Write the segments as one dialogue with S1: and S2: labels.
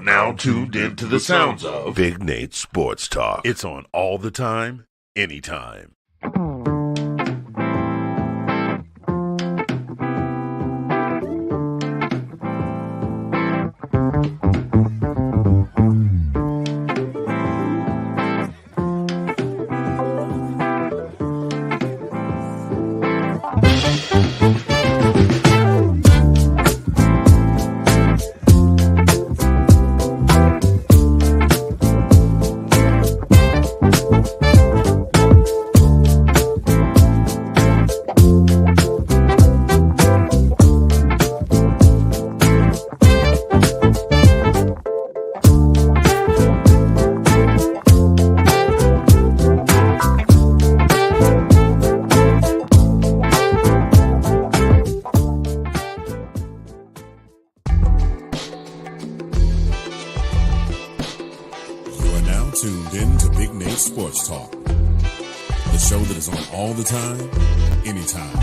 S1: You're now tuned into the sounds of Big Nate Sports Talk. It's on all the time, anytime.
S2: Tuned in to Big Nate Sports Talk, the show that is on all the time, anytime.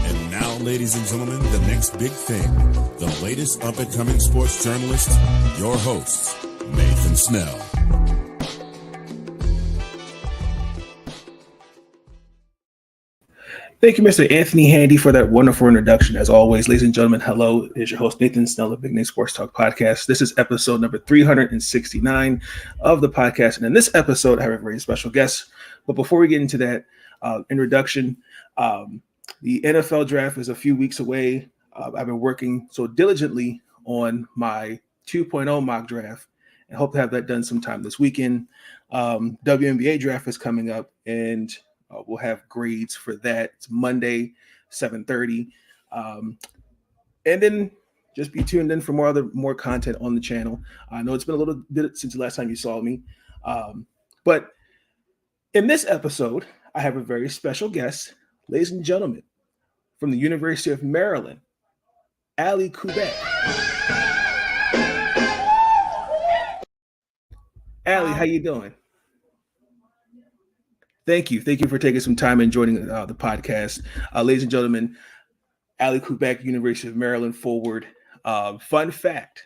S2: And now, ladies and gentlemen, the next big thing, the latest up-and-coming sports journalist, your host, Nathan Snell.
S3: Thank you, Mr. Anthony Handy, for that wonderful introduction. As always, ladies and gentlemen, hello. It's your host, Nathan Snell of Big Nate Sports Talk Podcast. This is episode number 369 of the podcast. And in this episode, I have a very special guest. But before we get into that introduction, the NFL draft is a few weeks away. I've been working so diligently on my 2.0 mock draft and hope to have that done sometime this weekend. WNBA draft is coming up, and we'll have grades for that. It's Monday, 7:30. And then just be tuned in for more content on the channel. I know it's been a little bit since the last time you saw me. But in this episode, I have a very special guest, ladies and gentlemen, from the University of Maryland, Allie Kubek. Allie, how you doing? Thank you for taking some time and joining the podcast. Ladies and gentlemen, Allie Kubek, University of Maryland forward. Fun fact,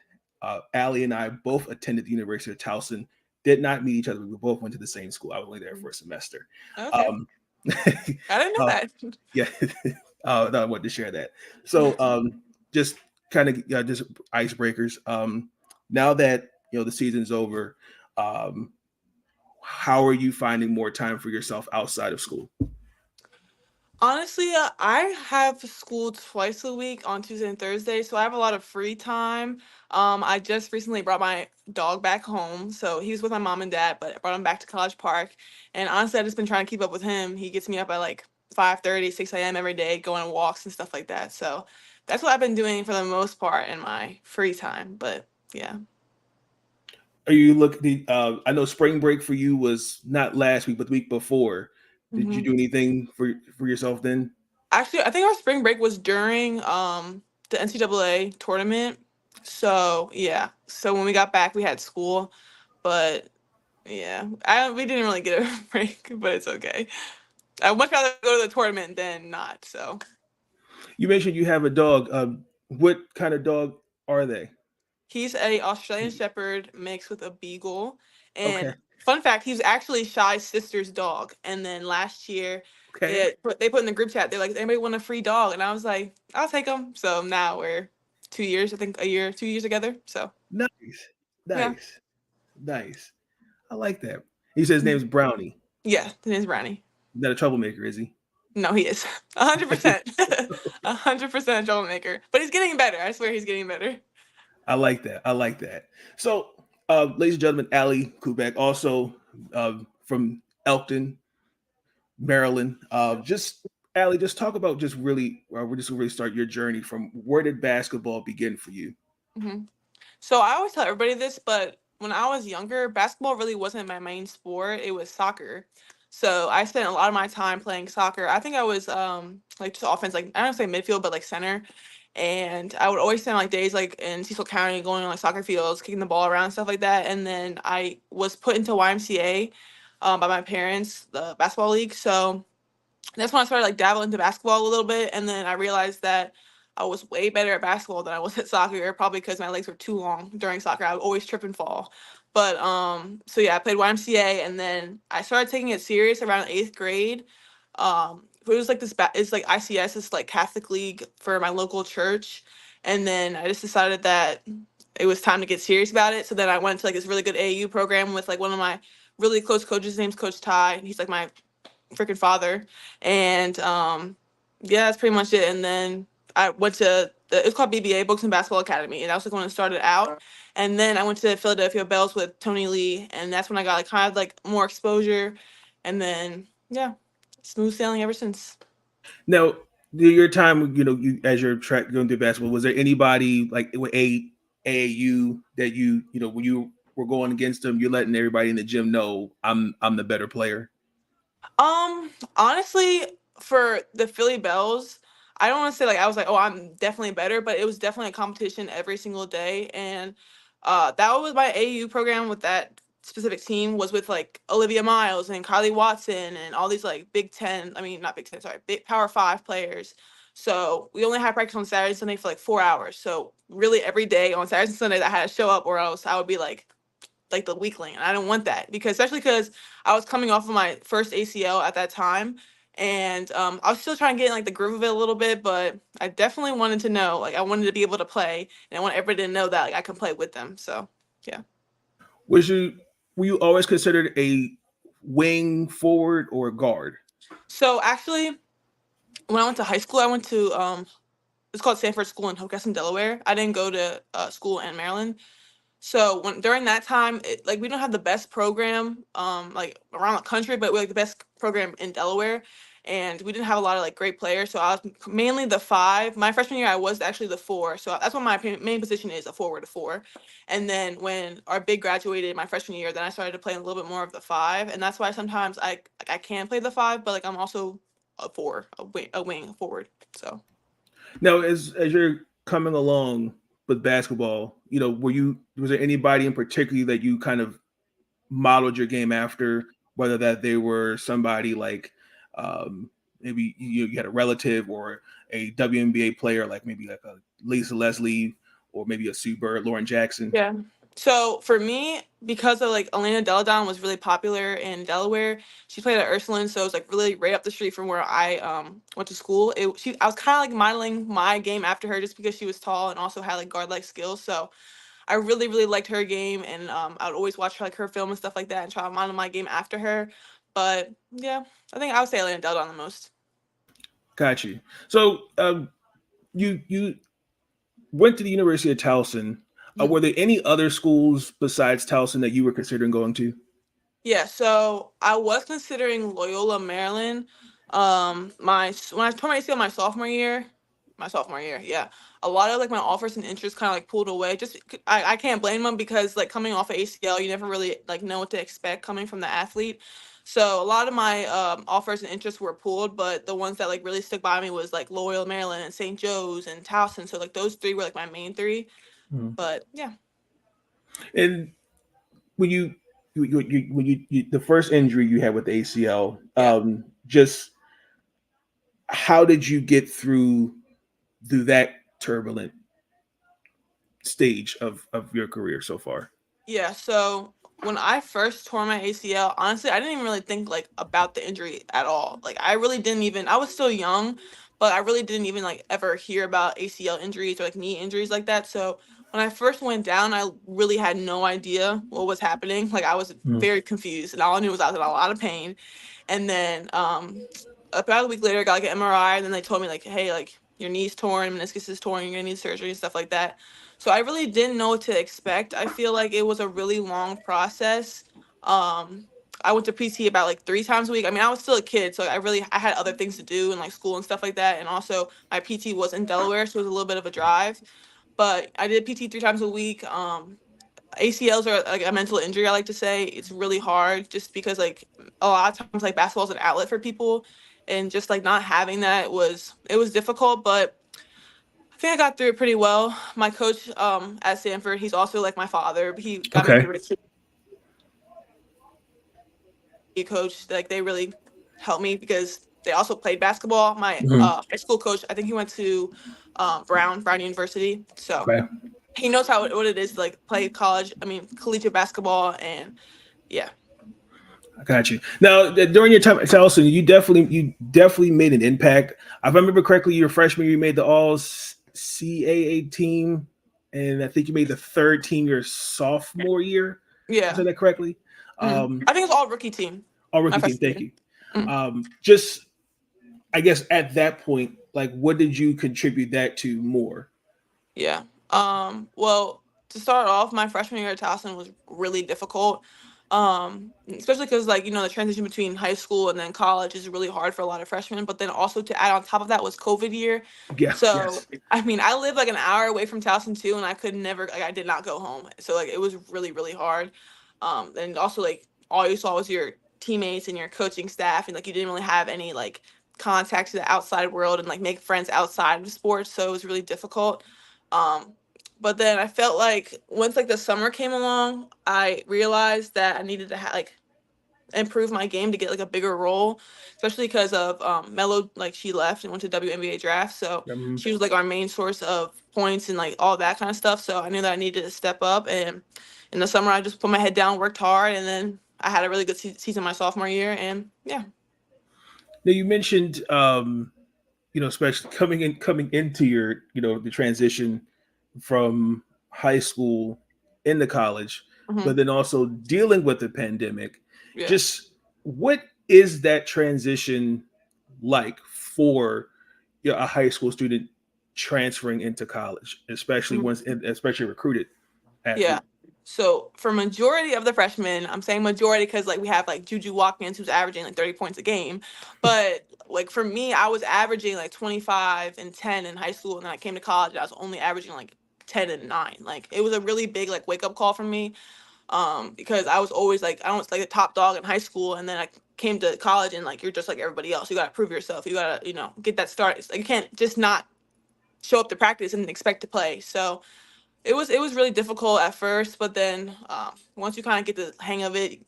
S3: Allie and I both attended the University of Towson, did not meet each other. We both went to the same school. I was only there for a semester.
S4: Okay. I didn't know that.
S3: Yeah, no, I wanted to share that. So just kind of just icebreakers. Now that the season's over, how are you finding more time for yourself outside of school?
S4: Honestly, I have school twice a week on Tuesday and Thursday, so I have a lot of free time. I just recently brought my dog back home, so he was with my mom and dad, but I brought him back to College Park. And honestly, I've just been trying to keep up with him. He gets me up at like 5:30, 6 a.m. every day, going on walks and stuff like that. So that's what I've been doing for the most part in my free time. But yeah.
S3: Are you looking? I know spring break for you was not last week, but the week before. Did you do anything for yourself then?
S4: Actually, I think our spring break was during the NCAA tournament. So yeah. So when we got back, we had school, but yeah, we didn't really get a break, but it's okay. I'd much rather go to the tournament than not. So.
S3: You mentioned you have a dog. What kind of dog are they?
S4: He's a Australian Shepherd mixed with a Beagle. And
S3: Okay.
S4: Fun fact, he was actually Shy's sister's dog. And then last year, they put in the group chat, they're like, anybody want a free dog? And I was like, I'll take him. So now we're 2 years, I think 2 years together. So
S3: Nice.
S4: Yeah.
S3: Nice. I like that. He says his name's Brownie.
S4: Yeah, his name's Brownie.
S3: Not a troublemaker, is he?
S4: No, he is. 100%. 100% a troublemaker. But he's getting better. I swear he's getting better.
S3: I like that. So, ladies and gentlemen, Allie Kubek, also from Elkton, Maryland. Allie, just talk about we're just really start your journey from where did basketball begin for you?
S4: Mm-hmm. So I always tell everybody this, but when I was younger, basketball really wasn't my main sport. It was soccer. So I spent a lot of my time playing soccer. I think I was like just offense, like I don't say midfield, but like center. And I would always spend like days like in Cecil County going on like soccer fields, kicking the ball around and stuff like that. And then I was put into YMCA by my parents, the basketball league. So that's when I started like dabbling into basketball a little bit. And then I realized that I was way better at basketball than I was at soccer, probably because my legs were too long during soccer. I would always trip and fall. But so yeah, I played YMCA, and then I started taking it serious around 8th grade. It was like it's like ICS, it's like Catholic League for my local church, and then I just decided that it was time to get serious about it. So then I went to like this really good AAU program with like one of my really close coaches. His name's Coach Ty, and he's like my freaking father. And yeah, that's pretty much it. And then I went to it's called BBA, Books and Basketball Academy, and that was like when it started out. And then I went to Philadelphia Bells with Tony Lee, and that's when I got like kind of like more exposure. And then yeah, smooth sailing ever since.
S3: Now, your time, you as you're going through basketball, was there anybody like with AAU that when you were going against them, you're letting everybody in the gym know I'm the better player?
S4: Honestly, for the Philly Bells, I don't want to say like I was like, oh, I'm definitely better, but it was definitely a competition every single day. And that was my AU program with that specific team was with like Olivia Miles and Kylie Watson and all these like Big Ten, I mean not Big Ten, sorry, big Power Five players. So we only had practice on Saturday and Sunday for like 4 hours. So really every day on Saturday and Sunday I had to show up, or else I would be like the weakling, and I don't want that especially because I was coming off of my first ACL at that time, and I was still trying to get in like the groove of it a little bit, but I definitely wanted to know, like I wanted to be able to play, and I want everybody to know that like I can play with them. So yeah.
S3: Were you always considered a wing, forward, or guard?
S4: So actually, when I went to high school, I went to it's called Sanford School in Hocassin, Delaware. I didn't go to school in Maryland. So when during that time, like we don't have the best program like around the country, but we're like the best program in Delaware, and we didn't have a lot of like great players. So I was mainly the five. My freshman year, I was actually the four. So that's what my main position is, a forward, a four. And then when our big graduated my freshman year, then I started to play a little bit more of the five, and that's why sometimes I can play the five, but like I'm also a four, a wing, a forward. So.
S3: Now, as you're coming along with basketball, was there anybody in particular that you kind of modeled your game after, whether that they were somebody like maybe you had a relative or a WNBA player, like maybe like a Lisa Leslie or maybe a Sue Bird, Lauren Jackson?
S4: Yeah. So for me, because of like Elena Deladon was really popular in Delaware, she played at Ursuline, so it was like really right up the street from where I went to school. I was kind of like modeling my game after her just because she was tall and also had like guard like skills. So I really really liked her game, and I would always watch like her film and stuff like that and try to model my game after her. But yeah, I think I would say Elena Deladon the most.
S3: Got you. So you went to the University of Towson. Were there any other schools besides Towson that you were considering going to?
S4: Yeah, so I was considering Loyola, Maryland. My when I tore my ACL my sophomore year, yeah, a lot of like my offers and interests kind of like pulled away. I can't blame them because like coming off of ACL, you never really like know what to expect coming from the athlete. So a lot of my offers and interests were pulled, but the ones that like really stuck by me was like Loyola, Maryland, and St. Joe's and Towson. So like those three were like my main three. But yeah.
S3: And when the first injury you had with the ACL, just how did you get through that turbulent stage of your career so far?
S4: Yeah, so when I first tore my ACL, honestly, I didn't even really think like about the injury at all. Like I really didn't even I was still young, but I really didn't even like ever hear about ACL injuries or like knee injuries like that. So when I first went down, I really had no idea what was happening. Like I was very confused, and all I knew was I was in a lot of pain. And then about a week later I got like an MRI, and then they told me like, hey, like your knee's torn, meniscus is torn, you're gonna need surgery and stuff like that. So I really didn't know what to expect. I feel like it was a really long process. I went to PT about like 3 times a week. I mean, I was still a kid, so I had other things to do and like school and stuff like that. And also my PT was in Delaware, so it was a little bit of a drive. But I did PT 3 times a week. ACLs are like a mental injury, I like to say. It's really hard just because like a lot of times like basketball is an outlet for people, and just like not having that was difficult, but I think I got through it pretty well. My coach at Stanford, he's also like my father. He got me
S3: Okay.
S4: through it. He coached, like they really helped me because they also played basketball. My high school coach, I think he went to Brown University, so
S3: Okay.
S4: he knows what it is to like play collegiate basketball, and yeah.
S3: I got you. Now, during your time at Towson, you definitely made an impact. If I remember correctly, your freshman year, you made the All CAA team, and I think you made the third team your sophomore year.
S4: Yeah.
S3: I said that correctly.
S4: I think it's all rookie team.
S3: All rookie team. Thank you. Just, I guess at that point, like, what did you contribute that to more?
S4: Yeah. Well, to start off, my freshman year at Towson was really difficult. Especially because like, the transition between high school and then college is really hard for a lot of freshmen. But then also to add on top of that was COVID year.
S3: Yeah.
S4: So
S3: Yes.
S4: I lived like an hour away from Towson too, and I could never I did not go home. So like it was really, really hard. And also like all you saw was your teammates and your coaching staff, and like you didn't really have any like contact to the outside world and like make friends outside of sports. So it was really difficult. But then I felt like once like the summer came along, I realized that I needed to improve my game to get like a bigger role, especially because of Melo, like she left and went to WNBA draft, so she was like our main source of points and like all that kind of stuff. So I knew that I needed to step up, and in the summer I just put my head down, worked hard, and then I had a really good season my sophomore year, and yeah.
S3: Now you mentioned especially coming into your, the transition from high school into college, but then also dealing with the pandemic.
S4: Yeah.
S3: Just what is that transition like for a high school student transferring into college, especially especially recruited athlete?
S4: Yeah. So for majority of the freshmen, I'm saying majority because like we have like Juju Watkins who's averaging like 30 points a game. But like for me, I was averaging like 25 and 10 in high school, and then I came to college and I was only averaging like 10 and 9. Like it was a really big like wake up call for me. Because I was always like I was like the top dog in high school, and then I came to college and like you're just like everybody else. You gotta prove yourself. You gotta, get that start. It's like you can't just not show up to practice and expect to play. So it was really difficult at first, but then once you kind of get the hang of it,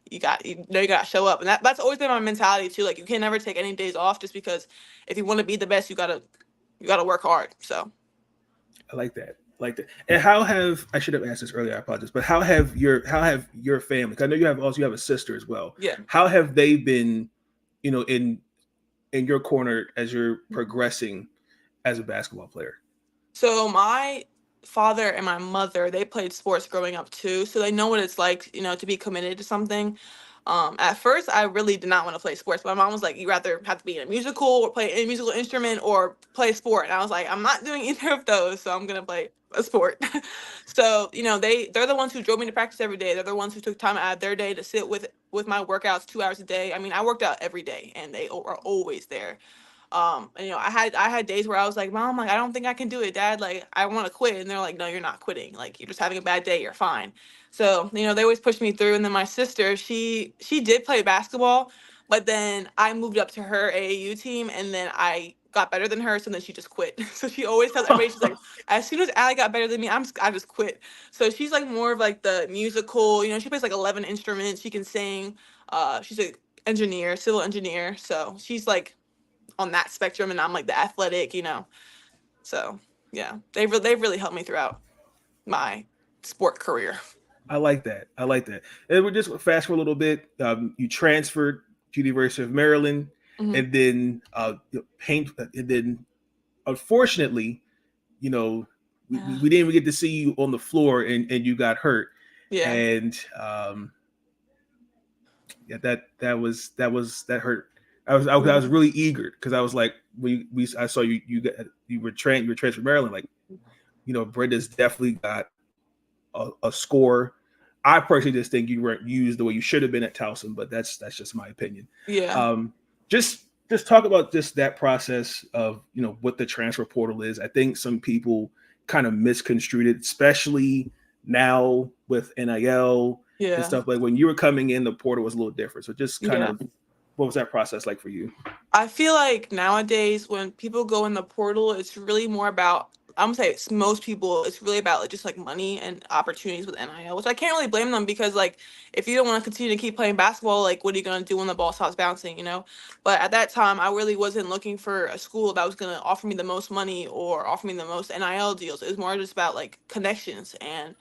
S4: you gotta show up, and that's always been my mentality too. Like you can never take any days off, just because if you want to be the best, you gotta work hard. So
S3: I like that. And how have I should have asked this earlier, I apologize, but how have your family? 'Cause I know you have a sister as well.
S4: Yeah.
S3: How have they been, in your corner as you're progressing as a basketball player?
S4: So my father and my mother, they played sports growing up too, so they know what it's like, to be committed to something. At first, I really did not want to play sports. My mom was like, "You rather have to be in a musical or play a musical instrument or play a sport," and I was like, "I'm not doing either of those, so I'm gonna play a sport." So they're the ones who drove me to practice every day. They're the ones who took time out of their day to sit with my workouts 2 hours a day. I worked out every day, and they are always there. And, I had days where I was like, "Mom, like I don't think I can do it, Dad. Like I want to quit," and they're like, "No, you're not quitting. Like you're just having a bad day. You're fine." So they always push me through. And then my sister, she did play basketball, but then I moved up to her AAU team, and then I got better than her, so then she just quit. So she always tells everybody, she's like, "As soon as Allie got better than me, I just quit." So she's like more of like the musical. She plays like 11 instruments. She can sing. She's a engineer, civil engineer. So she's like on that spectrum, and I'm like the athletic, So yeah, they've really helped me throughout my sport career.
S3: I like that. And we're just fast for a little bit. You transferred to the University of Maryland, and then and then unfortunately, we didn't even get to see you on the floor, and you got hurt.
S4: Yeah.
S3: And that hurt. I was really eager because I was like, I saw you were transferred to Maryland. Like, Brenda's definitely got a score. I personally just think you weren't used the way you should have been at Towson, but that's just my opinion.
S4: Yeah.
S3: Just talk about just that process of what the transfer portal is. I think some people kind of misconstrued it, especially now with NIL and stuff. Like when you were coming in, the portal was a little different. So just kind of, what was that process like for you?
S4: I feel like nowadays when people go in the portal, it's really more about I'm gonna say most people, it's really about like just like money and opportunities with NIL, which I can't really blame them because like if you don't want to continue to keep playing basketball, like what are you gonna do when the ball stops bouncing, you know? But at that time, I really wasn't looking for a school that was gonna offer me the most money or offer me the most NIL deals. It was more just about like connections and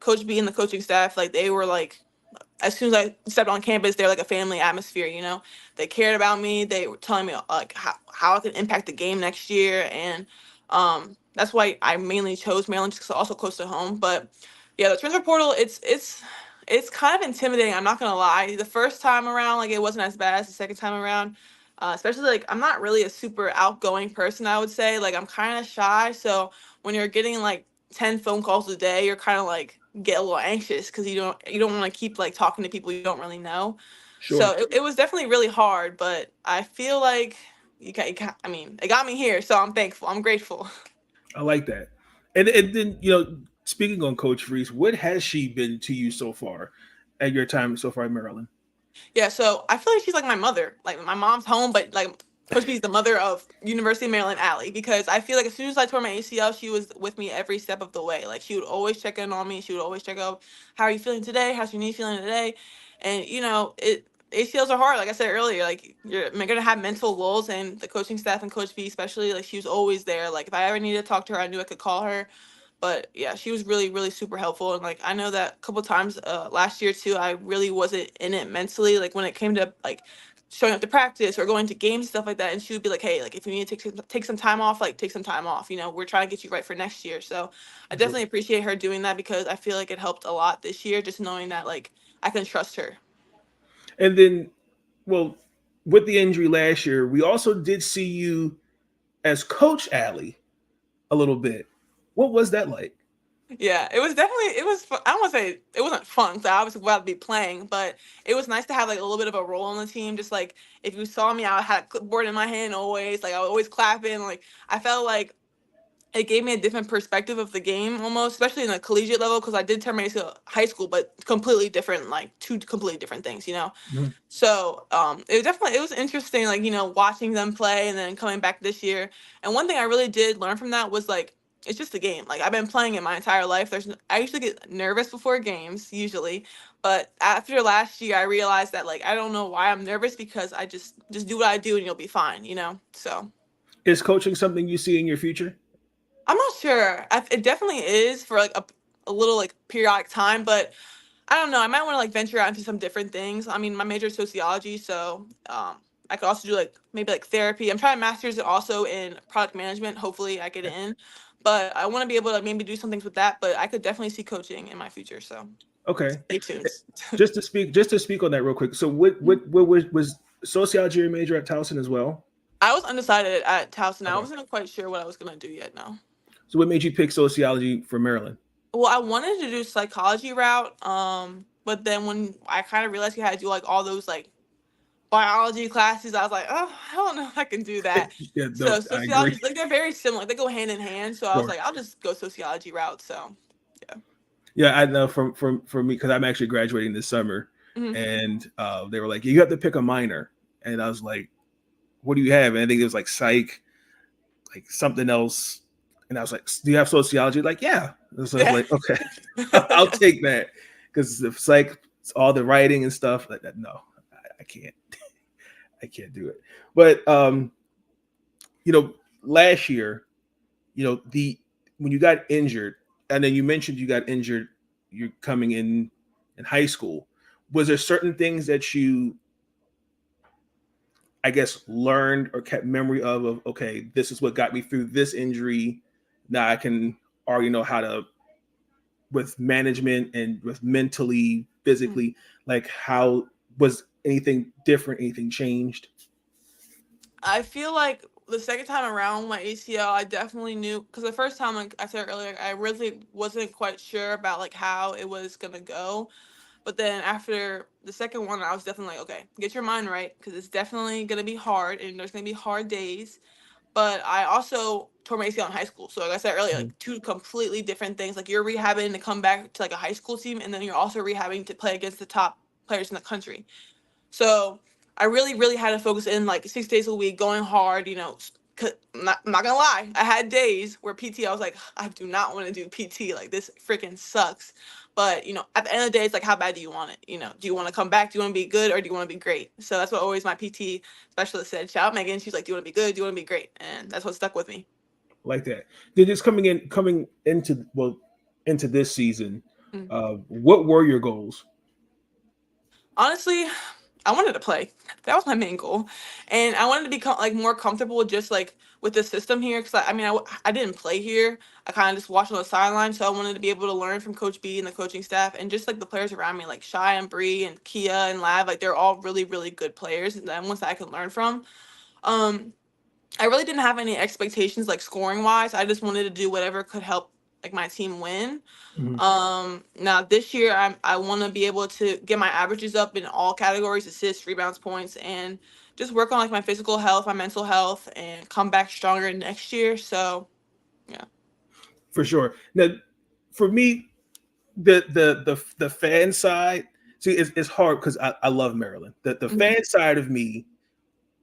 S4: Coach B and the coaching staff. Like they were like as soon as I stepped on campus, they're like a family atmosphere, you know. They cared about me. They were telling me like how I could impact the game next year, and that's why I mainly chose Maryland just 'cause it's also close to home. But yeah, the transfer portal, it's kind of intimidating. I'm not gonna lie. The first time around, like it wasn't as bad as the second time around. Especially like I'm not really a super outgoing person. I would say like I'm kind of shy. So when you're getting like 10 phone calls a day, you're kind of like get a little anxious because you don't want to keep like talking to people you don't really know. So
S3: Sure.
S4: it was definitely really hard, but I feel like I mean, it got me here, so I'm thankful. I'm grateful.
S3: I like that. And then speaking on Coach Reese, what has she been to you so far at your time so far in Maryland?
S4: Yeah, so I feel like she's like my mother. Like my mom's home, but like Coach B is the mother of University of Maryland Allie because I feel like as soon as I tore my ACL, she was with me every step of the way. Like she would always check in on me. She would always check out, how are you feeling today? How's your knee feeling today? And ACLs are hard. Like I said earlier, like you're gonna have mental lulls, and the coaching staff and Coach B especially, like she was always there. Like if I ever needed to talk to her, I knew I could call her. But yeah, she was really, really super helpful. And like I know that a couple times last year too, I really wasn't in it mentally. Like when it came to like showing up to practice or going to games and stuff like that. And she would be like, hey, like if you need to take some time off, like take some time off. You know, we're trying to get you right for next year. So I definitely appreciate her doing that because I feel like it helped a lot this year, just knowing that like I can trust her.
S3: And then, well, with the injury last year, we also did see you as Coach Allie a little bit. What was that like?
S4: Yeah, it was definitely it was. I don't want to say it wasn't fun. So I obviously glad to be playing, but it was nice to have like a little bit of a role on the team. Just like if you saw me, I had a clipboard in my hand always. Like I was always clapping. Like I felt like it gave me a different perspective of the game almost, especially in the collegiate level because I did turn my to high school, but completely different, like two completely different things, you know.
S3: Mhm.
S4: So it was interesting, like watching them play and then coming back this year. And one thing I really did learn from that was like it's just a game. Like I've been playing it my entire life. I usually get nervous before games usually, but after last year I realized that like I don't know why I'm nervous because I just do what I do and you'll be fine, you know. So.
S3: Is coaching something you see in your future?
S4: I'm not sure. It definitely is for like a little like periodic time, but I don't know. I might want to like venture out into some different things. I mean, my major is sociology, so I could also do like maybe like therapy. I'm trying masters also in product management. Hopefully, I get it in, but I want to be able to maybe do some things with that. But I could definitely see coaching in my future. So
S3: Okay.
S4: stay tuned.
S3: Just to speak on that real quick. So what was sociology your major at Towson as well?
S4: I was undecided at Towson. I
S3: Okay.
S4: wasn't quite sure what I was gonna do yet. No.
S3: So what made you pick sociology for Maryland?
S4: Well, I wanted to do psychology route, but then when I kind of realized you had to do like all those like biology classes, I was like, oh, I don't know if I can do that.
S3: Yeah, no,
S4: So
S3: I agree.
S4: sociology, like they're very similar, like, they go hand in hand. So I was
S3: Sure.
S4: like, I'll just go sociology route. So yeah.
S3: Yeah, I know for me because I'm actually graduating this summer,
S4: Hmm.
S3: and they were like, you have to pick a minor, and I was like, what do you have? And I think it was like psych, like something else, and I was like, do you have sociology? Like, yeah. And so I was
S4: Yeah.
S3: like, okay, I'll take that because the psych, all the writing and stuff like that. No, I can't, I can't do it. But last year, the when you got injured, and then you mentioned you got injured, you're coming in high school. Was there certain things that you, I guess, learned or kept memory of okay, this is what got me through this injury. Now I can already know how to, with management and with mentally, physically, like how was anything different, anything changed?
S4: I feel like the second time around with my ACL, I definitely knew because the first time, like I said earlier, I really wasn't quite sure about like how it was gonna go. But then after the second one, I was definitely like, okay, get your mind right because it's definitely gonna be hard and there's gonna be hard days. But I also tore my ACL in high school. So like I said earlier,
S3: Mhm.
S4: like two completely different things. Like you're rehabbing to come back to like a high school team, and then you're also rehabbing to play against the top players in the country. So I really, really had to focus in like 6 days a week, going hard, I'm not gonna lie, I had days where PT, I was like, I do not want to do PT. Like, this freaking sucks. But at the end of the day, it's like, how bad do you want it? Do you want to come back? Do you want to be good, or do you want to be great? So that's what always my PT specialist said. Shout out Megan. She's like, do you want to be good? Do you want to be great? And that's what stuck with me.
S3: Like that. Then just coming into this season,
S4: Mm.
S3: what were your goals?
S4: Honestly, I wanted to play. That was my main goal, and I wanted to become like more comfortable just like with the system here. Because I didn't play here. I kind of just watched on the sideline, so I wanted to be able to learn from Coach B and the coaching staff, and just like the players around me, like Shy and Bree and Kia and Lav. Like, they're all really really good players, and ones that I can learn from. Um, I really didn't have any expectations like scoring wise. I just wanted to do whatever could help like my team win. Now this year I want to be able to get my averages up in all categories: assists, rebounds, points, and just work on like my physical health, my mental health, and come back stronger next year. So, yeah.
S3: For sure. Now, for me, the fan side, see, it's hard because I love Maryland. The
S4: Mhm.
S3: fan side of me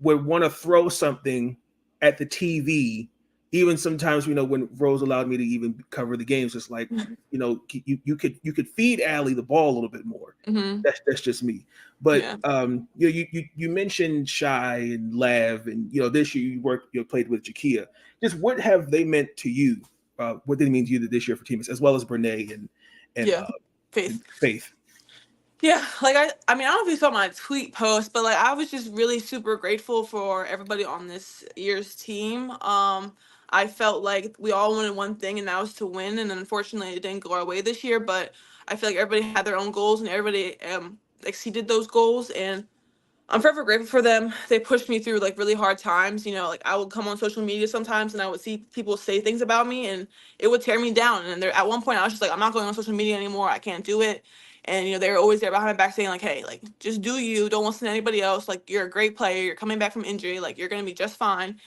S3: would want to throw something at the TV. Even sometimes, when Rose allowed me to even cover the games, it's like,
S4: Mhm.
S3: you could feed Allie the ball a little bit more.
S4: Mhm.
S3: That's just me. But
S4: Yeah.
S3: you mentioned Shy and Lav, and this year you played with Jakia. Just what have they meant to you? What did it mean to you this year for teams, as well as Brene and
S4: Yeah. Faith.
S3: Faith?
S4: Yeah, like I don't know if you saw my tweet post, but like I was just really super grateful for everybody on this year's team. I felt like we all wanted one thing, and that was to win. And unfortunately, it didn't go our way this year. But I feel like everybody had their own goals, and everybody exceeded those goals. And I'm forever grateful for them. They pushed me through like really hard times. Like I would come on social media sometimes and I would see people say things about me and it would tear me down. And there at one point I was just like, I'm not going on social media anymore. I can't do it. And they were always there behind my back saying like, hey, like just do you. Don't listen to anybody else. Like, you're a great player. You're coming back from injury. Like, you're gonna be just fine.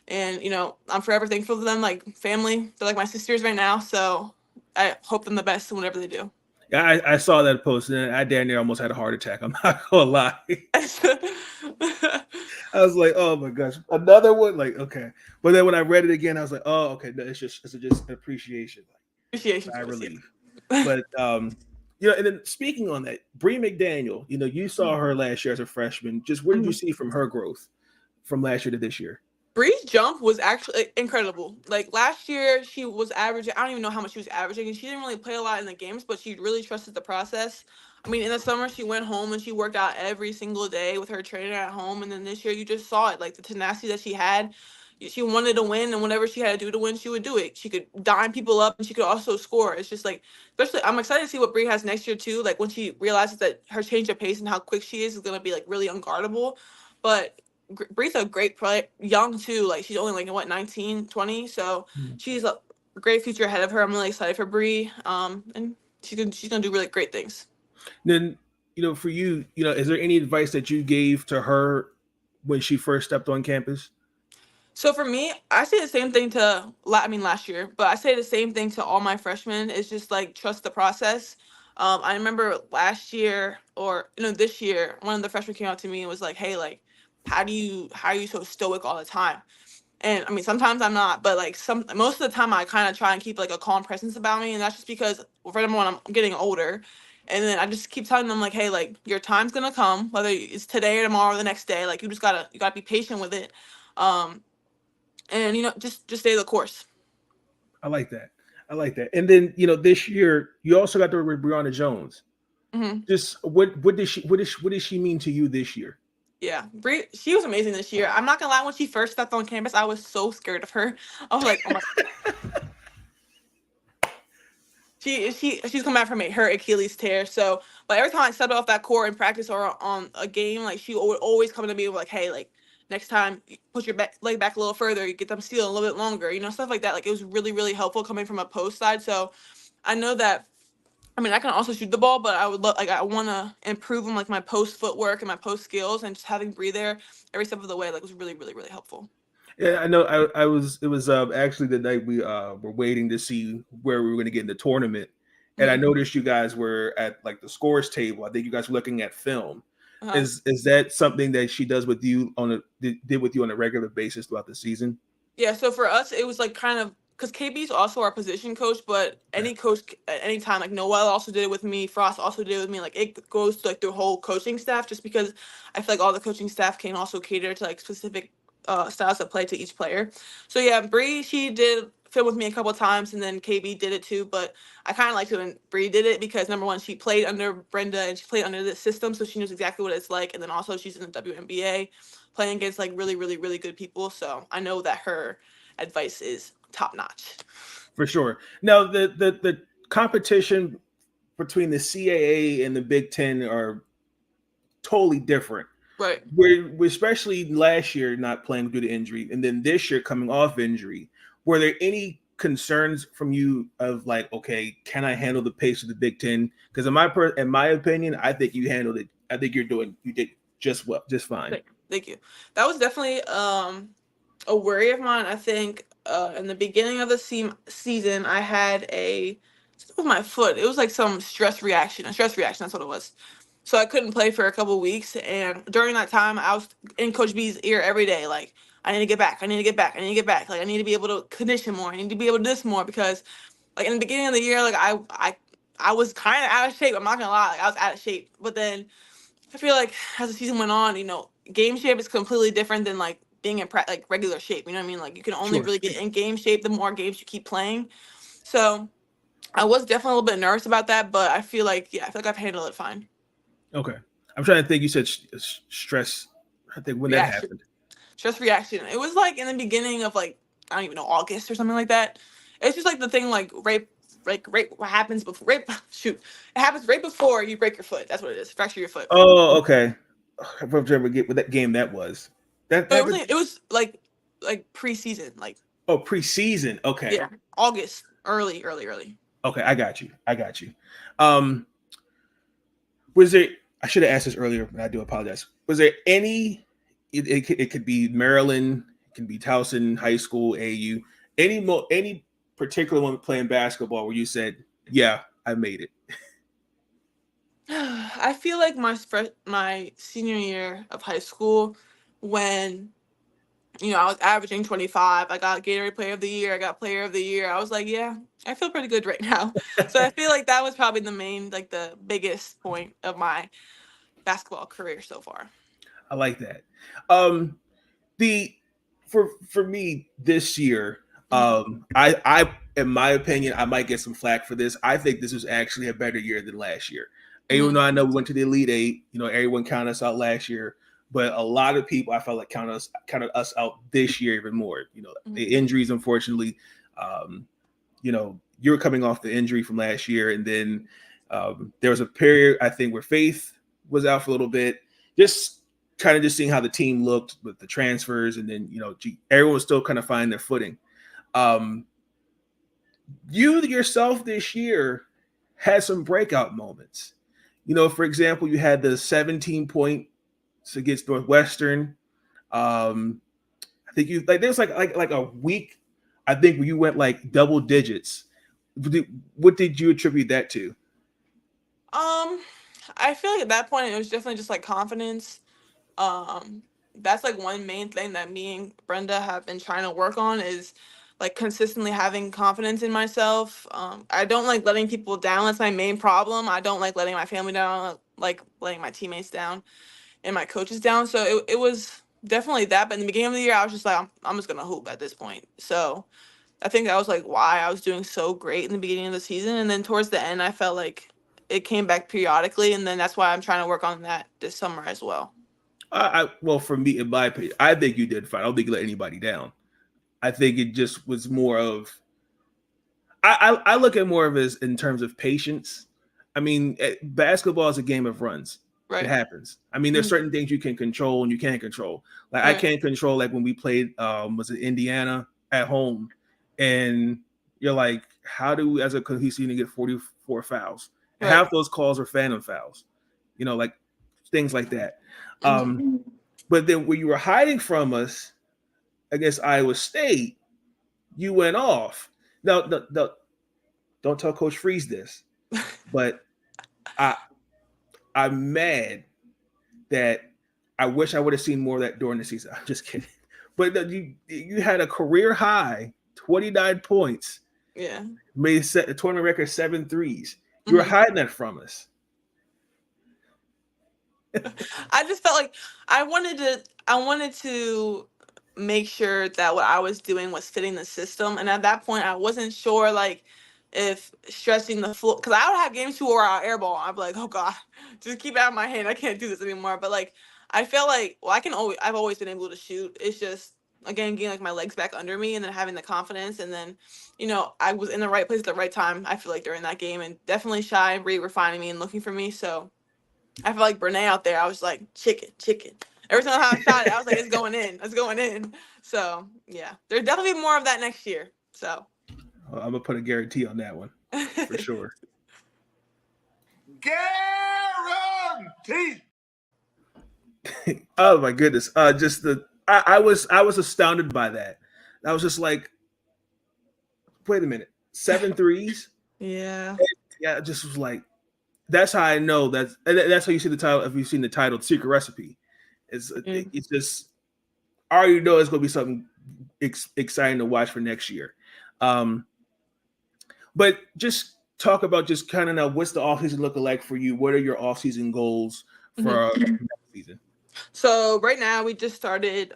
S4: And I'm forever thankful for them. Like, family. They're like my sisters right now. So I hope them the best in whatever they do.
S3: Yeah, I saw that post and I damn near almost had a heart attack. I'm not gonna lie. I was like, oh my gosh, another one. Like, okay, but then when I read it again, I was like, oh, okay, no, it's just appreciation,
S4: Appreciation
S3: sigh
S4: for us,
S3: relief.
S4: yeah.
S3: But and then speaking on that, Bree McDaniel, you saw her last year as a freshman. Just what did you see from her growth from last year to this year?
S4: Bree's jump was actually incredible. Like, last year, she was averaging. I don't even know how much she was averaging, and she didn't really play a lot in the games, but she really trusted the process. In the summer, she went home and she worked out every single day with her trainer at home. And then this year, you just saw it, like the tenacity that she had. She wanted to win, and whatever she had to do to win, she would do it. She could dime people up, and she could also score. It's just like, especially, I'm excited to see what Bree has next year too. Like, when she realizes that her change of pace and how quick she is gonna be like really unguardable. But Bree's a great player, young too. Like, she's only like what, 19, 20. So she's a great future ahead of her. I'm really excited for Bree. And she's gonna do really great things.
S3: Then for you, is there any advice that you gave to her when she first stepped on campus?
S4: So for me, I say the same thing to, last year, but I say the same thing to all my freshmen. It's just like, trust the process. I remember last year, or this year, one of the freshmen came out to me and was like, "Hey, like, how are you so stoic all the time?" And sometimes I'm not, but like most of the time I kind of try and keep like a calm presence about me, and that's just because, well, for number one, I'm getting older, and then I just keep telling them like, hey, like, your time's gonna come, whether it's today or tomorrow or the next day. Like, you gotta be patient with it, um, and just stay the course.
S3: I like that. I like that. And then this year you also got to with Brianna Jones.
S4: Hmm.
S3: Just what did she mean to you this year?
S4: Yeah, Brie, she was amazing this year. I'm not gonna lie, when she first stepped on campus, I was so scared of her. I was like, oh my. She's come back from her Achilles tear. So, but every time I stepped off that court in practice or on a game, like, she would always come to me with like, "Hey, like, next time, push your leg back a little further, you get them stealing a little bit longer," stuff like that. Like, it was really really helpful coming from a post side. So, I know that. I can also shoot the ball, but I want to improve on like my post footwork and my post skills, and just having Bree there every step of the way like was really really really helpful.
S3: Yeah, I know. I was. It was actually the night we were waiting to see where we were going to get in the tournament, and I
S4: Mm-hmm.
S3: noticed you guys were at like the scores table. I think you guys were looking at film.
S4: Uh-huh.
S3: Is that something that she does with you did with you on a regular basis throughout the season?
S4: Yeah, so for us, it was like kind of because KB is also our position coach, but
S3: Right.
S4: any coach at any time, like Noel also did it with me, Frost also did it with me. Like it goes to like the whole coaching staff, just because I feel like all the coaching staff can also cater to like specific styles of play to each player. So yeah, Bree, she did film with me a couple of times, and then KB did it too. But I kind of liked it when Bree did it because number one, she played under Brenda and she played under this system, so she knows exactly what it's like. And then also she's in the WNBA, playing against like really, really, really good people. So I know that her advice is top notch.
S3: For sure. Now, the competition between the CAA and the Big Ten are totally different.
S4: Right.
S3: We're especially last year not playing due to injury, and then this year coming off injury. Were there any concerns from you of like, okay, can I handle the pace of the Big Ten? Because in my opinion, I think you handled it. I think you did just well, just fine.
S4: Thank you. That was definitely a worry of mine. I think in the beginning of the season, I had with my foot. It was like some stress reaction, a stress reaction. That's what it was. So I couldn't play for a couple of weeks, and during that time, I was in Coach B's ear every day, like I need to get back. I need to get back. I need to get back. Like I need to be able to condition more. I need to be able to do this more because, like in the beginning of the year, like I was kind of out of shape. I'm not gonna lie, like I was out of shape. But then I feel like as the season went on, game shape is completely different than like being in like regular shape. You know what I mean? Like you can only
S3: Sure.
S4: really get in game shape the more games you keep playing. So I was definitely a little bit nervous about that, but I feel like I've handled it fine.
S3: Okay. I'm trying to think. You said stress. I think when that
S4: Reaction,
S3: happened.
S4: stress reaction. It was like in the beginning of like I don't even know August or something like that. It's just like the thing like rape. Like rape, what happens before rape? Shoot, it happens right before you break your foot. That's what it is. Fracture your foot.
S3: Oh, okay. I remember what that game that was. That
S4: But
S3: happened.
S4: it was like preseason, like
S3: Oh, preseason. Okay.
S4: yeah, August, early.
S3: Okay. I got you. I got you. Um, was there? I should have asked this earlier, but I do apologize. Was there any? It could be Maryland, it can be Towson High School, AU. Any particular one playing basketball where you said, "Yeah, I made it."
S4: I feel like my senior year of high school, when I was averaging 25, I got Gatorade Player of the Year, I got Player of the Year. I was like, yeah, I feel pretty good right now. So I feel like that was probably the biggest point of my basketball career so far.
S3: I like that. The for me this year, I in my opinion, I might get some flack for this. I think this was actually a better year than last year. Even though I know we went to the Elite Eight, everyone counted us out last year, but a lot of people I felt like counted us out this year even more. The injuries, unfortunately. You were coming off the injury from last year, and then there was a period I think where Faith was out for a little bit. Just kind of just seeing how the team looked with the transfers, and then everyone was still kind of finding their footing. You yourself this year had some breakout moments. For example, you had the 17 points against Northwestern. I think you like there was like a week, I think, where you went like double digits. What did you attribute that to?
S4: I feel like at that point it was definitely just like confidence. Um, that's like one main thing that me and Brenda have been trying to work on is like consistently having confidence in myself. I don't like letting people down. That's my main problem. I don't like letting my family down, like letting my teammates down and my coaches down. So it was definitely that. But in the beginning of the year, I was just like, I'm just gonna hoop at this point. So I think that was like why I was doing so great in the beginning of the season, and then towards the end, I felt like it came back periodically, and then that's why I'm trying to work on that this summer as well.
S3: Well, for me, in my opinion, I think you did fine. I don't think you let anybody down. I think it just was more of. I look at more of as in terms of patience. I mean, basketball is a game of runs. It
S4: Right.
S3: happens. I mean, there's certain things you can control and you can't control. Like I
S4: Right.
S3: can't control like when we played was it Indiana at home, and you're like, how do we as a cohesive unit get 44 fouls? And
S4: Right.
S3: half those calls are phantom fouls. Like things like that. But then when you were hiding from us against Iowa State, you went off. Now, don't tell Coach Freeze this, but I'm mad that I wish I would have seen more of that during the season. I'm just kidding. but you had a career high 29 points,
S4: Yeah.
S3: made a tournament record 7 threes. You were
S4: Hmm.
S3: hiding that from us.
S4: I just felt like I wanted to make sure that what I was doing was fitting the system, and at that point, I wasn't sure like if stressing the floor, because I would have games too where I airball. I'd be like, oh god, just keep it out of my hand. I can't do this anymore. But like, I feel like, well, I've always been able to shoot. It's just again getting like my legs back under me and then having the confidence, and then I was in the right place at the right time. I feel like during that game, and definitely Shy and Bree were finding me and looking for me. So I feel like Brene out there, I was like, chicken, chicken. Every time I shot it, I was like, it's going in. It's going in. So, yeah. There'll definitely be more of that next year. So.
S3: I'm going to put a guarantee on that one for sure.
S2: Guarantee.
S3: Oh my goodness. Just I was astounded by that. I was just like, wait a minute. 7 threes?
S4: Yeah.
S3: Yeah, it just was like, that's how I know that's how you see the title. If you've seen the title, Secret Recipe, it's just I already know it's going to be something exciting to watch for next year. But just talk about just kind of now what's the offseason looking like for you? What are your offseason goals for next season?
S4: So right now we just started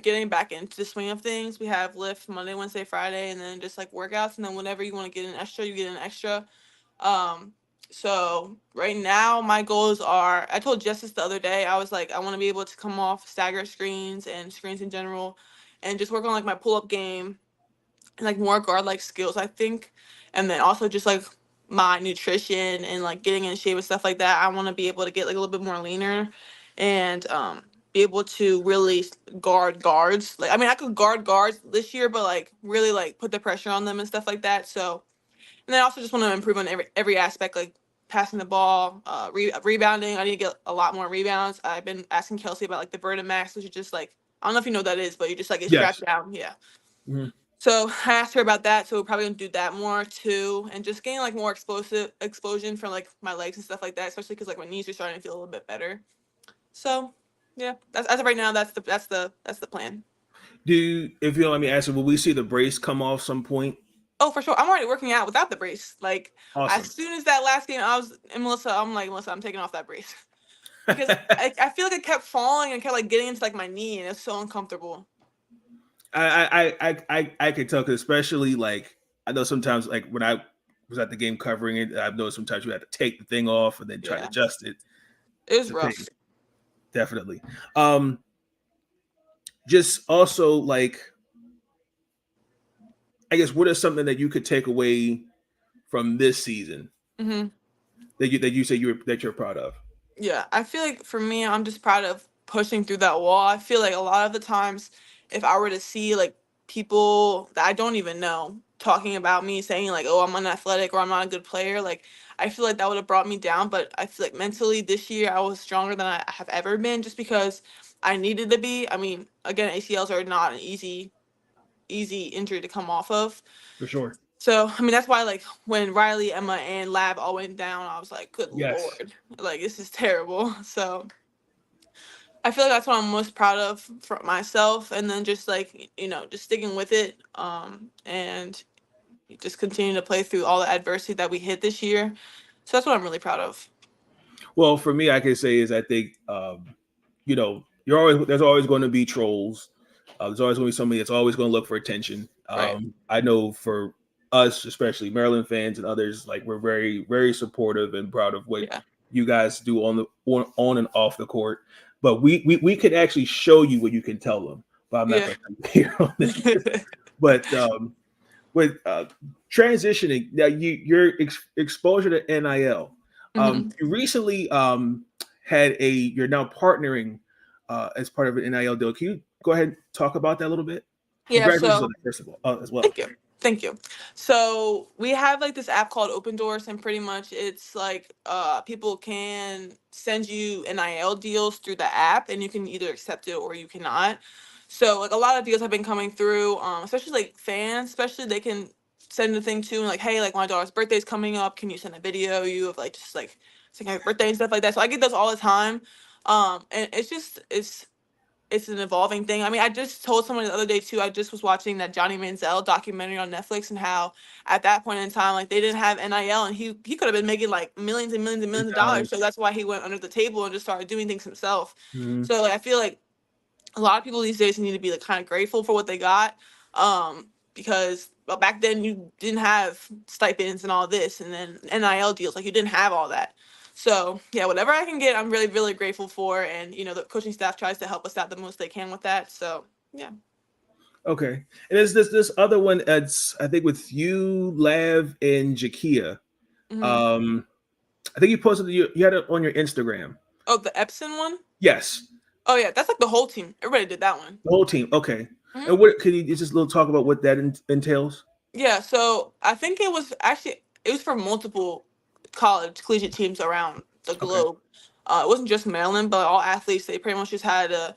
S4: getting back into the swing of things. We have lift Monday, Wednesday, Friday, and then just like workouts, and then whenever you want to get an extra, you get an extra. So right now my goals are, I told Justice the other day, I was like, I want to be able to come off stagger screens and screens in general and just work on like my pull-up game and like more guard like skills, I think. And then also just like my nutrition and like getting in shape and stuff like that. I want to be able to get like a little bit more leaner and be able to really guard guards. Like I mean I could guard guards this year, but like really like put the pressure on them and stuff like that. So and then I also just want to improve on every aspect, like passing the ball, rebounding. I need to get a lot more rebounds. I've been asking Kelsey about like the Burden Max, which is just like, I don't know if you know what that is, but you just like get
S3: Yes.
S4: strapped down. Yeah.
S3: Mhm.
S4: So I asked her about that. So we're probably gonna do that more too, and just gain like more explosion from like my legs and stuff like that, especially because like my knees are starting to feel a little bit better. So yeah, that's as of right now. That's the plan.
S3: If you don't let me ask you, will we see the brace come off some point?
S4: Oh, for sure. I'm already working out without the brace. Like as
S3: Awesome.
S4: soon as that last game, I was and Melissa. I'm like, Melissa, I'm taking off that brace because I feel like it kept falling and kept like getting into like my knee, and it's so uncomfortable.
S3: I could tell, because especially like I know sometimes like when I was at the game covering it, I've noticed sometimes you have to take the thing off and then try to
S4: Yeah,
S3: adjust it.
S4: it was
S3: It's a pain.
S4: rough.
S3: Definitely. Just also like, I guess, what is something that you could take away from this season
S4: Hmm.
S3: that you say you're proud of?
S4: Yeah, I feel like for me, I'm just proud of pushing through that wall. I feel like a lot of the times, if I were to see like people that I don't even know talking about me, saying like, "Oh, I'm unathletic" or "I'm not a good player," like I feel like that would have brought me down. But I feel like mentally this year I was stronger than I have ever been, just because I needed to be. I mean, again, ACLs are not an easy injury to come off of.
S3: For sure.
S4: So, I mean, that's why, like, when Riley, Emma, and Lab all went down, I was like, good
S3: Yes.
S4: Lord. Like, this is terrible. So, I feel like that's what I'm most proud of for myself. And then just, like, just sticking with it and just continue to play through all the adversity that we hit this year. So, that's what I'm really proud of.
S3: Well, for me, I can say is I think there's always going to be trolls. There's always going to be somebody that's always going to look for attention.
S4: Right.
S3: I know for us, especially Maryland fans and others, like we're very, very supportive and proud of what
S4: Yeah.
S3: you guys do on and off the court. But we could actually show you what you can tell them. But I'm not
S4: Yeah.
S3: going to here on this. But with transitioning now, your exposure to NIL.
S4: Mhm.
S3: You recently you're now partnering as part of an NIL deal. Can you go ahead and talk about that a little bit?
S4: Yeah.
S3: Congratulations
S4: So,
S3: on that, first of all, as well.
S4: thank you. Thank you. So we have like this app called Open Doors, and pretty much it's like people can send you NIL deals through the app, and you can either accept it or you cannot. So like a lot of deals have been coming through, especially like fans, especially they can send the thing to and like, hey, like my daughter's birthday's coming up. Can you send a video you of like just like saying happy birthday and stuff like that? So I get those all the time. And it's it's an evolving thing. I mean, I just told someone the other day too. I just was watching that Johnny Manziel documentary on Netflix, and how at that point in time, like they didn't have NIL, and he could have been making like millions and millions and millions of dollars. So that's why he went under the table and just started doing things himself.
S3: Mm-hmm.
S4: So like, I feel like a lot of people these days need to be like kind of grateful for what they got, because well, back then you didn't have stipends and all this, and then NIL deals, like you didn't have all that. So yeah, whatever I can get, I'm really, really grateful for. And the coaching staff tries to help us out the most they can with that. So yeah.
S3: Okay. And there's this other one that's, I think, with you, Lav, and Jakia.
S4: Mm-hmm.
S3: I think you posted, you had it on your Instagram.
S4: Oh, the Epson one?
S3: Yes.
S4: Oh yeah, that's like the whole team. Everybody did that one.
S3: The whole team. Okay.
S4: Mm-hmm.
S3: And what can you just a little talk about what that entails?
S4: Yeah, so I think it was for multiple collegiate teams around the globe. It wasn't just Maryland, but all athletes. They pretty much just had to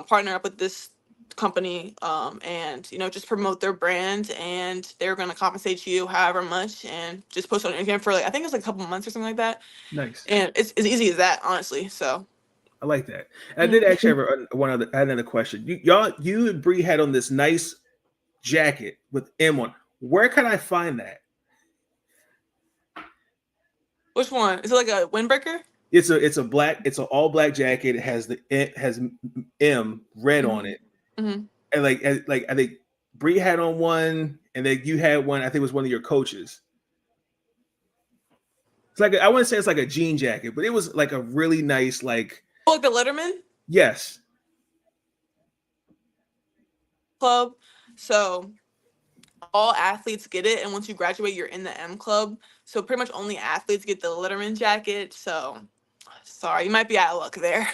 S4: partner up with this company, and just promote their brand, and they're going to compensate you however much, and just post on Instagram for like, I think it was like a couple months or something like that.
S3: Nice.
S4: And it's as easy as that, honestly. So
S3: I like that. I did actually have another question. You and Bree had on this nice jacket with M on. Where can I find that?
S4: Which one? Is it like a windbreaker?
S3: It's an all black jacket. It has M red on it,
S4: Mm-hmm.
S3: and like I think Bree had on one, and then you had one. I think it was one of your coaches. It's like I wouldn't say it's like a jean jacket, but it was like a really nice like.
S4: Oh, like the Letterman
S3: Yes.
S4: Club. So all athletes get it, and once you graduate, you're in the M Club. So pretty much only athletes get the Letterman jacket. So sorry, you might be out of luck there.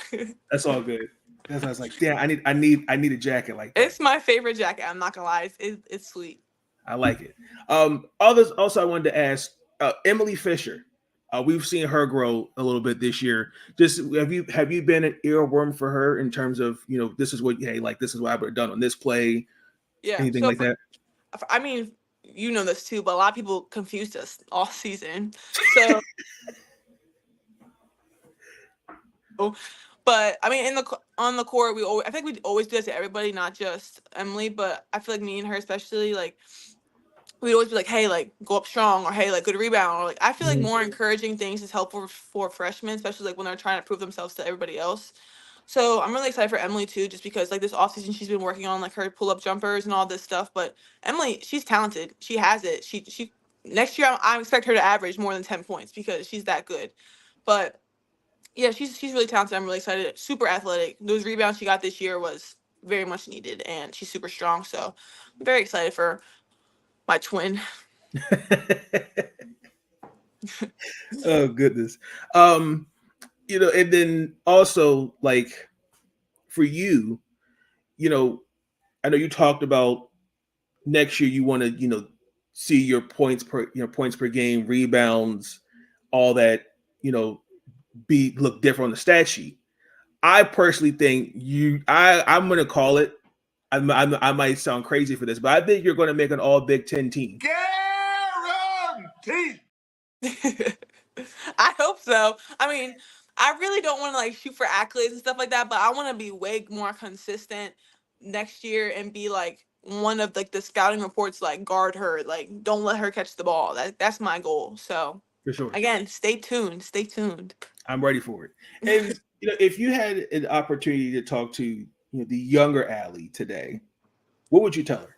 S3: That's all good. That's why I was like, yeah, I need a jacket like that.
S4: It's my favorite jacket. I'm not gonna lie, it's sweet.
S3: I like it. Also, I wanted to ask Emily Fisher. We've seen her grow a little bit this year. Just have you been an earworm for her in terms of this is what this is what I would have done on this play,
S4: Yeah,
S3: anything
S4: so
S3: like that?
S4: I mean, this too, but a lot of people confused us all season. So, but I mean, on the court, I think we always do this to everybody, not just Emily. But I feel like me and her especially, like, we'd always be like, hey, like, go up strong, or hey, like, good rebound, or like, I feel like more encouraging things is helpful for freshmen, especially like when they're trying to prove themselves to everybody else. So I'm really excited for Emily too, just because like this offseason she's been working on like her pull-up jumpers and all this stuff. But Emily, she's talented. She has it. She next year I expect her to average more than 10 points because she's that good. But yeah, she's really talented. I'm really excited. Super athletic. Those rebounds she got this year was very much needed, and she's super strong. So I'm very excited for my twin.
S3: Oh goodness. And then also like for you, I know you talked about next year you want to, see your points per game, rebounds, all that, look different on the stat sheet. I personally think I'm going to call it. I might sound crazy for this, but I think you're going to make an all Big Ten team.
S2: Guaranteed.
S4: I hope so. I mean, I really don't want to like shoot for accolades and stuff like that, but I want to be way more consistent next year and be like one of like the scouting reports, like guard her, like don't let her catch the ball. That's my goal. So
S3: For sure.
S4: Again, stay tuned. Stay tuned.
S3: I'm ready for it. And if you had an opportunity to talk to the younger Allie today, what would you tell her?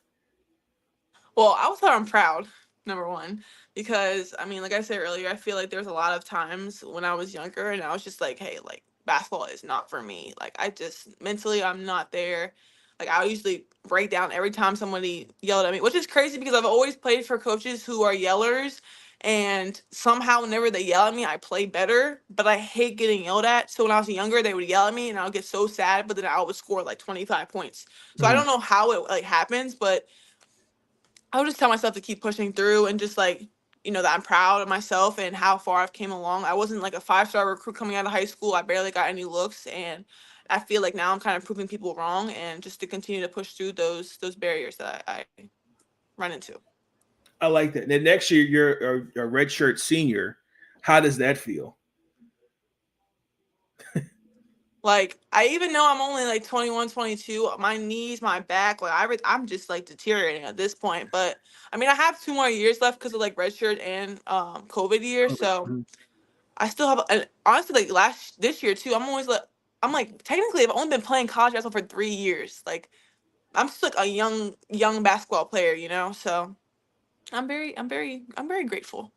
S4: Well, I would tell her I'm proud, number one, because I mean, like I said earlier, I feel like there's a lot of times when I was younger and I was just like, hey, like basketball is not for me. Like I just mentally I'm not there. Like I usually break down every time somebody yelled at me, which is crazy because I've always played for coaches who are yellers. And somehow, whenever they yell at me, I play better. But I hate getting yelled at. So when I was younger, they would yell at me, and I would get so sad. But then I would score like 25 points. So I don't know how it like happens, but I would just tell myself to keep pushing through and just like that I'm proud of myself and how far I've came along. I wasn't like a 5-star recruit coming out of high school. I barely got any looks, and I feel like now I'm kind of proving people wrong, and just to continue to push through those barriers that I run into.
S3: I like that. And then next year, you're a redshirt senior. How does that feel?
S4: Like, I even know I'm only like 21, 22. My knees, my back, like I'm just like deteriorating at this point. But I mean, I have 2 more years left because of like redshirt and COVID year. So
S3: Mhm.
S4: I still have, and honestly, like this year too. I'm like technically I've only been playing college basketball for 3 years. Like I'm still like a young basketball player, you know. So I'm very grateful.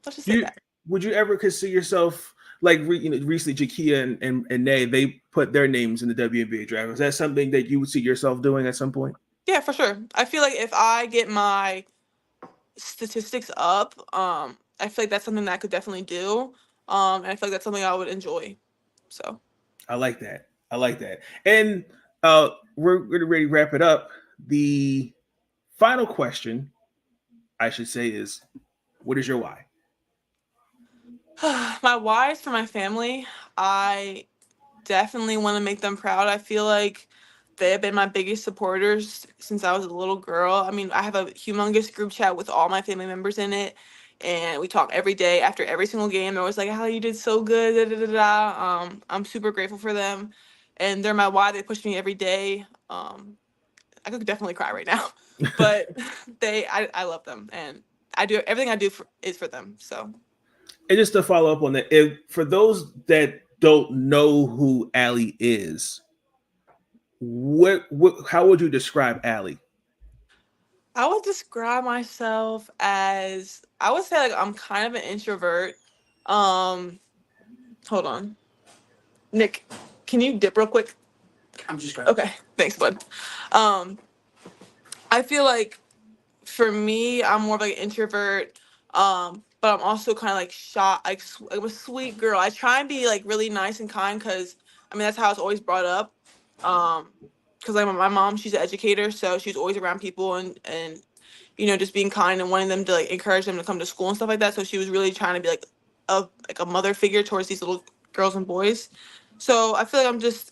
S4: Let's just say
S3: You
S4: that.
S3: would you ever consider yourself like recently Jakia and Nay, they put their names in the WNBA draft? Is that something that you would see yourself doing at some point?
S4: Yeah, for sure. I feel like if I get my statistics up, I feel like that's something that I could definitely do. And I feel like that's something I would enjoy. So
S3: I like that. I like that. And we're going to ready to wrap it up. The final question, I should say, is what is your why?
S4: my why is for my family. I definitely want to make them proud. I feel like they have been my biggest supporters since I was a little girl. I mean, I have a humongous group chat with all my family members in it, and we talk every day after every single game. They're always like, "How you did so good." Da, da, da, da. I'm super grateful for them, and they're my why. They push me every day. I could definitely cry right now, but I love them, and I do everything I do is for them. So
S3: And just to follow up on that, if for those that don't know who Allie is, what how would you describe Allie?
S4: I would describe myself as, I would say like I'm kind of an introvert. Um, Hold on, Nick, can you dip real quick?
S5: I'm just grabbing.
S4: Okay, thanks, bud. Um, I feel like for me, I'm more of like an introvert. But I'm also kind of like shy, like I'm a sweet girl. I try and be like really nice and kind because I mean that's how I was always brought up. Because like my mom, she's an educator, so she's always around people and just being kind and wanting them to like encourage them to come to school and stuff like that. So she was really trying to be like a mother figure towards these little girls and boys. So I feel like I'm just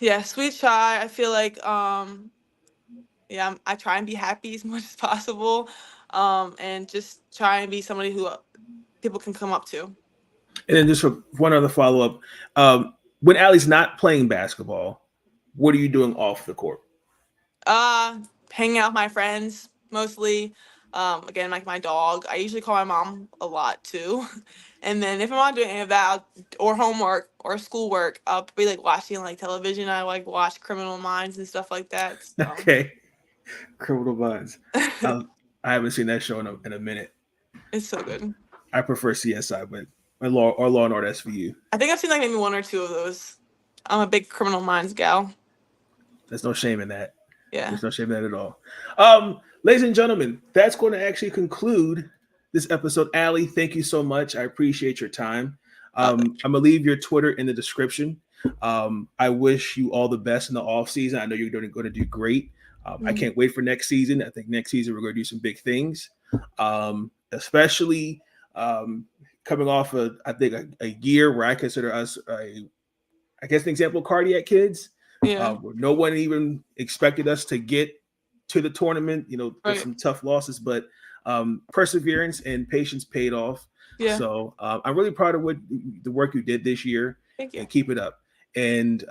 S4: yeah, sweet shy. I feel like yeah, I try and be happy as much as possible, and just try and be somebody who people can come up to.
S3: And then just for one other follow up, when Allie's not playing basketball, what are you doing off the court?
S4: Hanging out with my friends mostly. Again, like my dog. I usually call my mom a lot too. And then if I'm not doing any of that or homework or schoolwork, I'll be like watching like television. I like watch Criminal Minds and stuff like that. So.
S3: Okay, Criminal Minds. I haven't seen that show in a minute.
S4: It's so good.
S3: I prefer CSI, but Law and Order SVU.
S4: I think I've seen like maybe 1 or 2 of those. I'm a big Criminal Minds gal.
S3: There's no shame in that.
S4: Yeah.
S3: There's no shame in that at all. Ladies and gentlemen, that's going to actually conclude this episode. Allie, thank you so much. I appreciate your time. I'm going to leave your Twitter in the description. I wish you all the best in the off season. I know you're going to do great. I can't wait for next season. I think next season we're going to do some big things, especially coming off of, I think, a year where I consider us, I guess, an example of cardiac kids.
S4: Yeah.
S3: Where no one even expected us to get to the tournament. There's
S4: Right.
S3: some tough losses, but perseverance and patience paid off.
S4: Yeah.
S3: So I'm really proud of the work you did this year.
S4: Thank you.
S3: And keep it up. And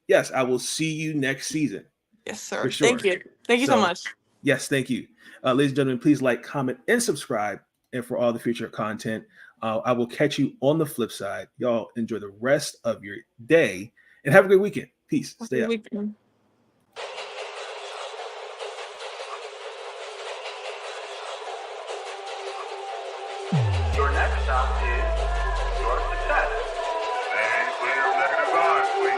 S3: yes, I will see you next season.
S4: Yes, sir.
S3: For sure.
S4: Thank you. Thank you so much.
S3: Yes, thank you. Ladies and gentlemen, please like, comment, and subscribe. And for all the future content, I will catch you on the flip side. Y'all enjoy the rest of your day and have a great weekend. Peace. Stay up.
S6: Your next stop is your success. And clear negative odds, please.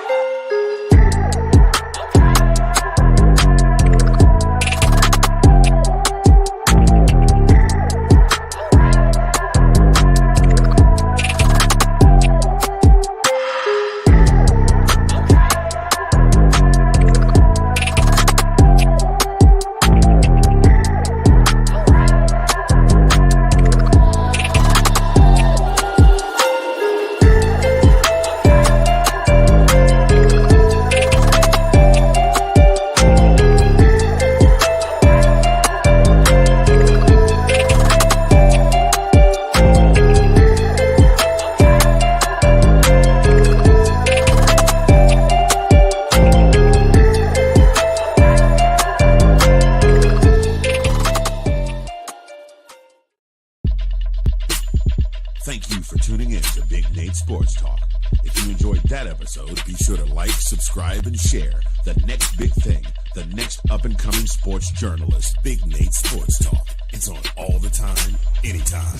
S2: Thank you for tuning in to Big Nate Sports Talk. If you enjoyed that episode, be sure to like, subscribe, and share the next big thing, the next up-and-coming sports journalist, Big Nate Sports Talk. It's on all the time, anytime.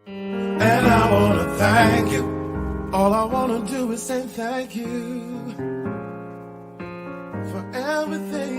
S5: And I want to thank you. All I want to do is say thank you for everything